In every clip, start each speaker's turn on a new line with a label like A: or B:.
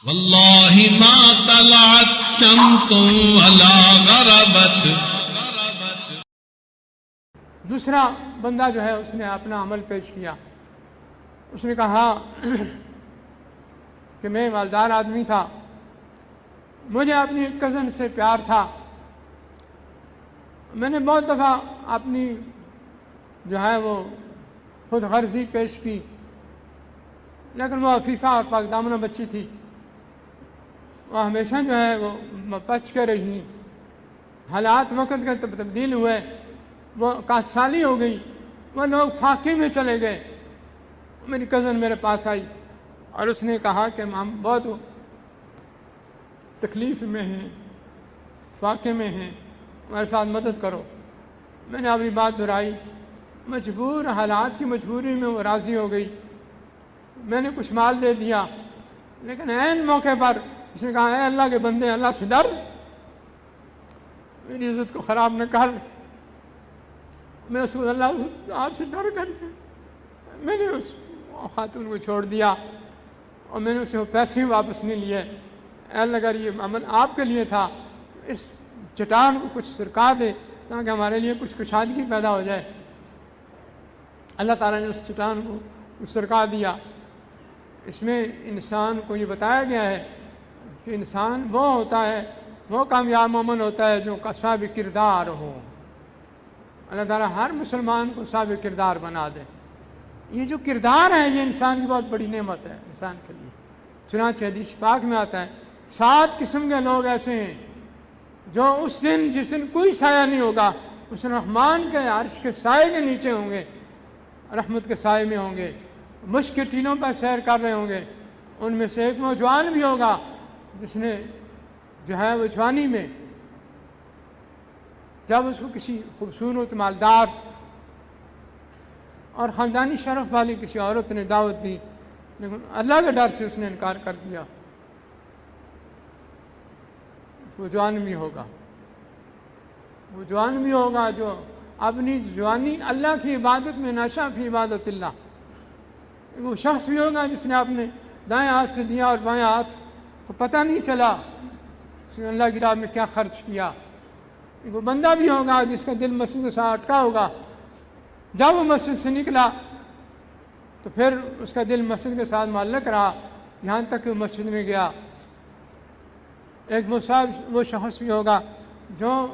A: واللہ ما طلعت شمس ولا غربت.
B: دوسرا بندہ جو ہے اس نے اپنا عمل پیش کیا. اس نے کہا کہ میں مالدار آدمی تھا، مجھے اپنی کزن سے پیار تھا، میں نے بہت دفعہ اپنی جو ہے وہ خود غرضی پیش کی، لیکن وہ عفیفہ اور پاک دامنہ بچی تھی، وہ ہمیشہ جو ہے وہ بچ کے رہی. حالات وقت کے تبدیل ہوئے، وہ کاٹ سالی ہو گئی، وہ لوگ فاقے میں چلے گئے. میری کزن میرے پاس آئی اور اس نے کہا کہ ہم بہت تکلیف میں ہیں، فاقے میں ہیں، ہمارے ساتھ مدد کرو. میں نے اپنی بات دہرائی، مجبور حالات کی مجبوری میں وہ راضی ہو گئی. میں نے کچھ مال دے دیا، لیکن عین موقع پر اس نے کہا اے اللہ کے بندے، اللہ سے ڈر، میری عزت کو خراب نہ کر. میں اس کو اللہ آپ سے ڈر کر کے میں نے اس خاتون کو چھوڑ دیا اور میں نے اسے وہ پیسے واپس نہیں لیے. اے اللہ اگر یہ عمل آپ کے لیے تھا، اس چٹان کو کچھ سرکا دے تاکہ ہمارے لیے کچھ کشادگی پیدا ہو جائے. اللہ تعالیٰ نے اس چٹان کو سرکا دیا. اس میں انسان کو یہ بتایا گیا ہے کہ انسان وہ ہوتا ہے، وہ کامیاب مومن ہوتا ہے جو صاحب کردار ہو. اللہ تعالیٰ ہر مسلمان کو صاحب کردار بنا دے. یہ جو کردار ہے یہ انسان کی بہت بڑی نعمت ہے انسان کے لیے. چنانچہ حدیث پاک میں آتا ہے 7 قسم کے لوگ ایسے ہیں جو اس دن جس دن کوئی سایہ نہیں ہوگا، اس دن رحمان کے عرش کے سائے کے نیچے ہوں گے، رحمت کے سائے میں ہوں گے، مشک کے ٹینوں پر سیر کر رہے ہوں گے. ان میں سے ایک نوجوان بھی ہوگا جس نے جو ہے وہ جوانی میں جب اس کو کسی خوبصورت مالدار اور خاندانی شرف والی کسی عورت نے دعوت دی، لیکن اللہ کے ڈر سے اس نے انکار کر دیا. وہ جوان بھی ہوگا، وہ جوان بھی ہوگا جو اپنی جوانی اللہ کی عبادت میں نشا فی عبادت اللہ. وہ شخص بھی ہوگا جس نے اپنے دائیں ہاتھ سے دیا اور بائیں ہاتھ کو پتہ نہیں چلا اس نے اللہ کی راہ میں کیا خرچ کیا. وہ بندہ بھی ہوگا جس کا دل مسجد کے ساتھ اٹکا ہوگا، جب وہ مسجد سے نکلا تو پھر اس کا دل مسجد کے ساتھ معلق رہا یہاں تک کہ وہ مسجد میں گیا. ایک وہ شخص بھی ہوگا جو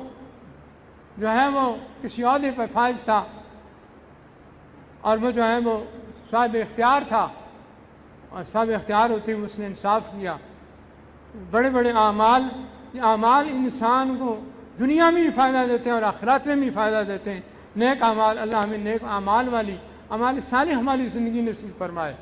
B: ہے وہ کسی عہدے پر فائز تھا اور وہ جو ہے وہ صاحب اختیار تھا، اور صاحب اختیار ہوتے ہوئے اس نے انصاف کیا. بڑے بڑے اعمال، یہ اعمال انسان کو دنیا میں بھی فائدہ دیتے ہیں اور آخرت میں بھی فائدہ دیتے ہیں. نیک اعمال، اللہ ہمیں نیک اعمال والی اعمال صالح ہماری زندگی نصیب فرمائے.